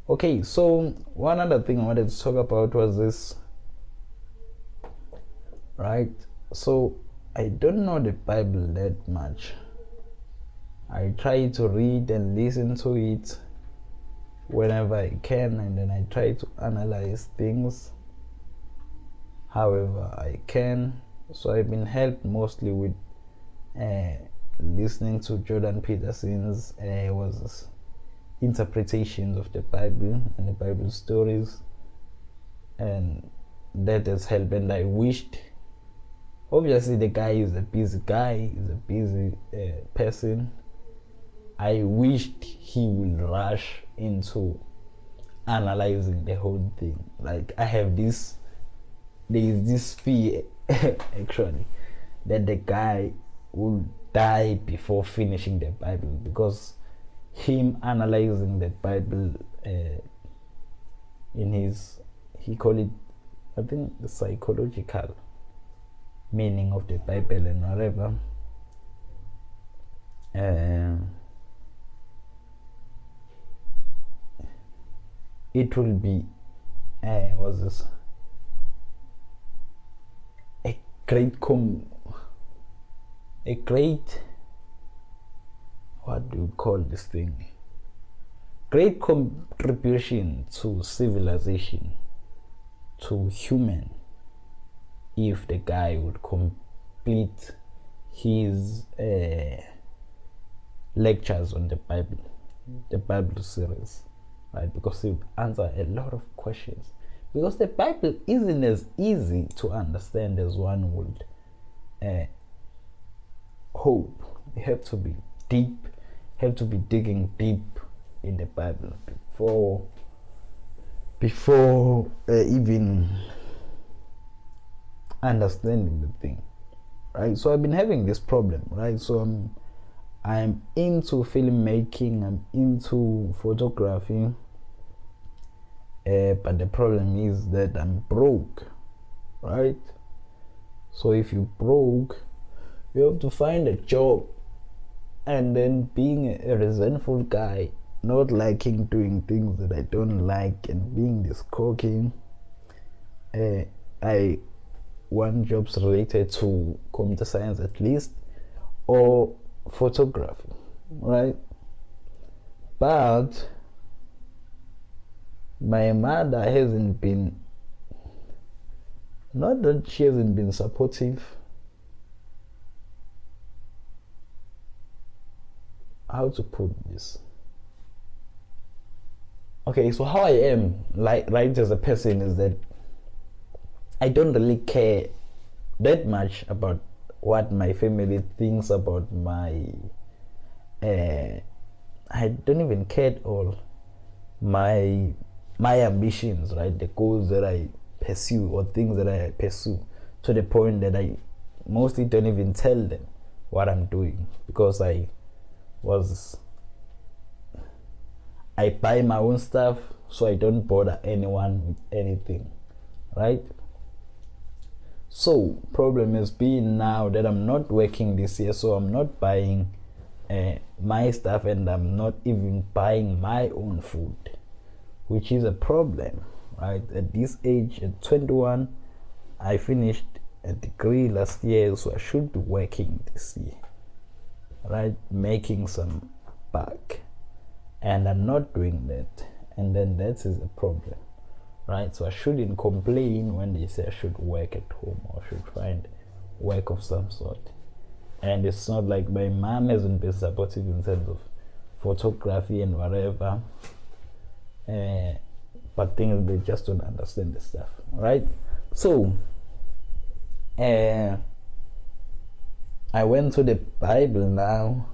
Okay, so one other thing I wanted to talk about was this, right? So I don't know the Bible that much. I try to read and listen to it whenever I can, and then I try to analyze things however I can. So I've been helped mostly with listening to Jordan Peterson's was interpretations of the Bible and the Bible stories, and that has helped. And I wished, obviously the guy is a busy guy, he's a busy person. I wished he would rush into analyzing the whole thing. Like there is this fear actually that the guy will die before finishing the Bible, because him analyzing the Bible in his, he call it, I think, the psychological meaning of the Bible and whatever, it will be what's this, a great what do you call this thing, great contribution to civilization, to human, if the guy would complete his lectures on the Bible series, right? Because he would answer a lot of questions, because the Bible isn't as easy to understand as one would hope. You have to be deep, have to be digging deep in the Bible before even understanding the thing, right? So I've been having this problem, right? So I'm into filmmaking, I'm into photography, but the problem is that I'm broke, right? So if you're broke, you have to find a job, and then being a resentful guy, not liking doing things that I don't like, and being this cocky, I want jobs related to computer science at least, or photography, right? But my mother hasn't been, not that she hasn't been supportive, how to put this, okay, so how I am, like, right, as a person, is that I don't really care that much about what my family thinks about my I don't even care at all my ambitions, right? The goals that I pursue, or things that I pursue, to the point that I mostly don't even tell them what I'm doing, because I buy my own stuff, so I don't bother anyone with anything, right? So problem is being now that I'm not working this year, so I'm not buying my stuff, and I'm not even buying my own food, which is a problem, right? At this age, at 21, I finished a degree last year, so I should be working this year, right? Making some back, and I'm not doing that, and then that is a problem, right? So I shouldn't complain when they say I should work at home, or should find work of some sort. And it's not like my mom hasn't been supportive in terms of photography and whatever, but things, they just don't understand the stuff, right? So I went to the Bible now.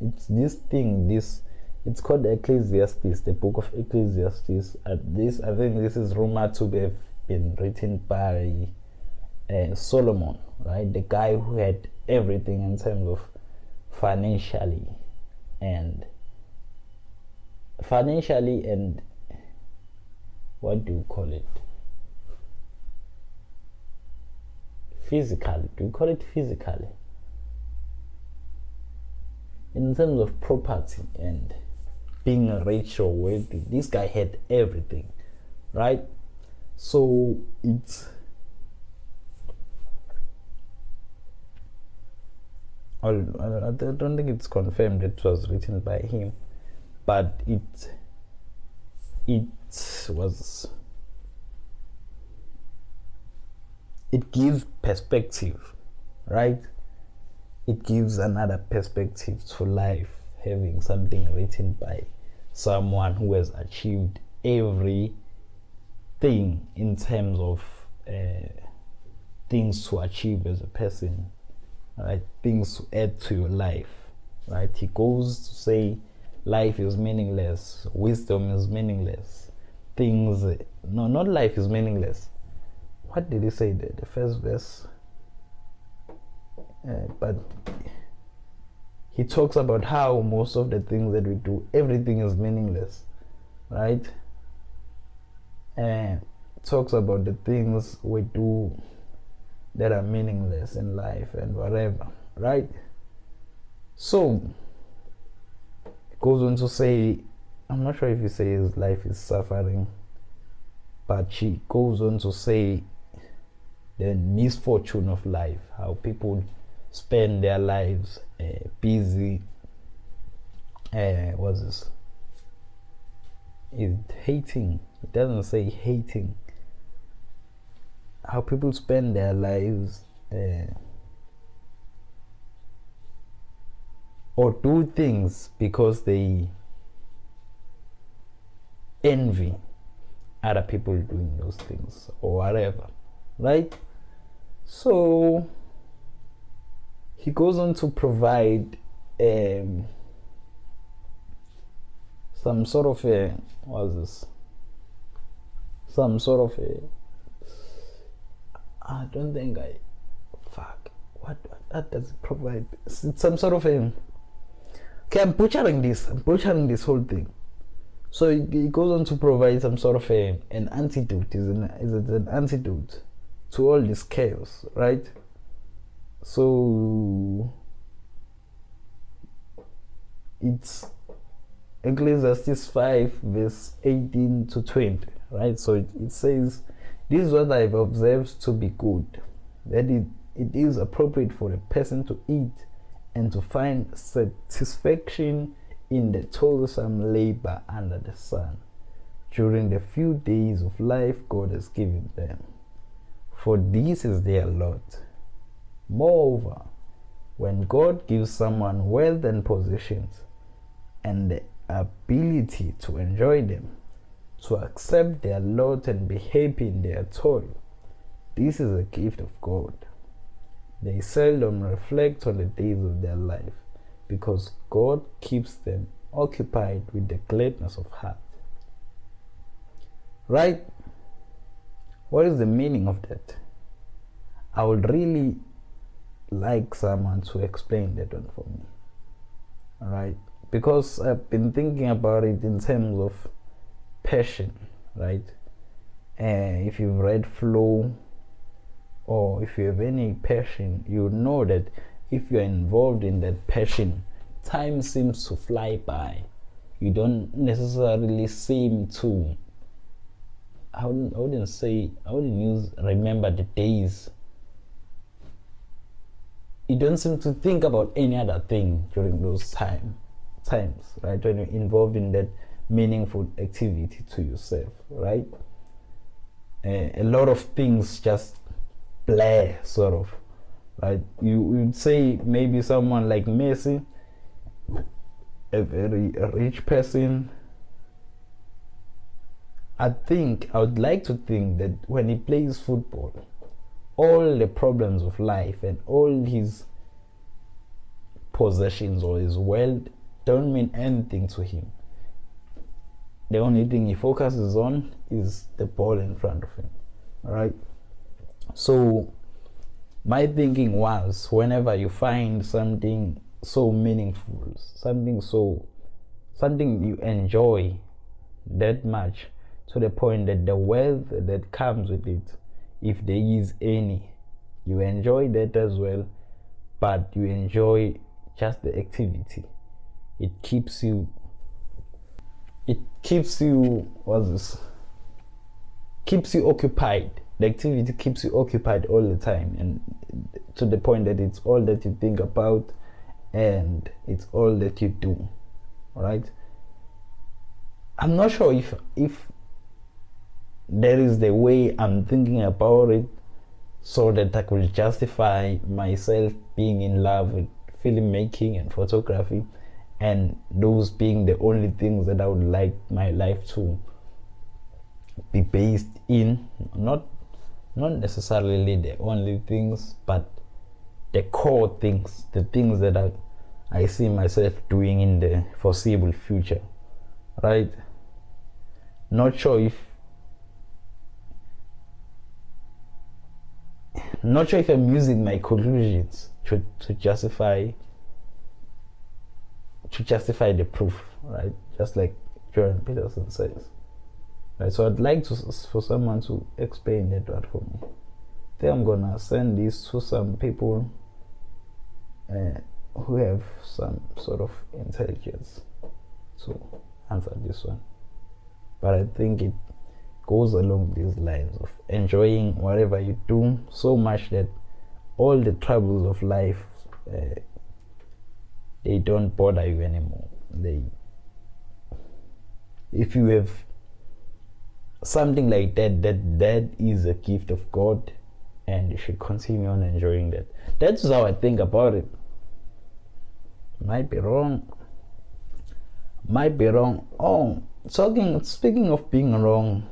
It's this thing, it's called Ecclesiastes, the book of Ecclesiastes. I think this is rumored to have been written by Solomon, right? The guy who had everything in terms of financially and what do you call it? Physically. Do you call it physically? In terms of property and being rich or wealthy. This guy had everything, right? So I don't think it's confirmed that it was written by him, but it gives perspective, right? It gives another perspective to life, having something written by someone who has achieved everything in terms of things to achieve as a person, right? Things to add to your life, right? He goes to say life is meaningless, wisdom is meaningless, not life is meaningless. What did he say there? The first verse. But he talks about how most of the things that we do, everything is meaningless, right? And talks about the things we do that are meaningless in life and whatever, right? So it goes on to say, I'm not sure if he says life is suffering, but she goes on to say the misfortune of life, how people spend their lives busy. What's this? Is hating? It doesn't say hating. How people spend their lives or do things because they envy other people doing those things or whatever, right? So he goes on to provide some sort of a, what's this? Some sort of a, I don't think what does it provide? It's some sort of a, okay, I'm butchering this whole thing. So he goes on to provide some sort of an antidote. Is it an antidote to all this chaos, right? So it's Ecclesiastes 5 verse 18 to 20, right? So it says, this is what I've observed to be good, that it is appropriate for a person to eat and to find satisfaction in the toilsome labor under the sun during the few days of life God has given them, for this is their lot. Moreover, when God gives someone wealth and possessions and the ability to enjoy them, to accept their lot and be happy in their toil, this is a gift of God. They seldom reflect on the days of their life, because God keeps them occupied with the gladness of heart. Right? What is the meaning of that? I would really like someone to explain that one for me. Alright? Because I've been thinking about it in terms of passion, right? If you've read Flow, or if you have any passion, you know that if you're involved in that passion, time seems to fly by. You don't necessarily seem to, I wouldn't use remember the days. You don't seem to think about any other thing during those times, right? When you're involved in that meaningful activity to yourself, right? A lot of things just blur, sort of, right? You would say maybe someone like Messi, a very rich person. I would like to think that when he plays football, all the problems of life and all his possessions or his wealth don't mean anything to him. The only thing he focuses on is the ball in front of him. Alright? So my thinking was, whenever you find something so meaningful, something you enjoy that much, to the point that the wealth that comes with it, if there is any, you enjoy that as well, but you enjoy just the activity. It keeps you it keeps you, keeps you occupied. The activity keeps you occupied all the time, and to the point that it's all that you think about and it's all that you do. Right? I'm not sure if there is the way I'm thinking about it so that I could justify myself being in love with filmmaking and photography, and those being the only things that I would like my life to be based in. Not necessarily the only things, but the core things, the things that I see myself doing in the foreseeable future. Right? Not sure if I'm using my conclusions to justify the proof, right? Just like Jordan Peterson says. Right, so I'd like for someone to explain that one for me. Then I'm gonna send this to some people who have some sort of intelligence to answer this one. But I think it goes along these lines of enjoying whatever you do so much that all the troubles of life they don't bother you anymore. If you have something like that is a gift of God, and you should continue on enjoying that. That's how I think about it. Might be wrong. Oh, speaking of being wrong,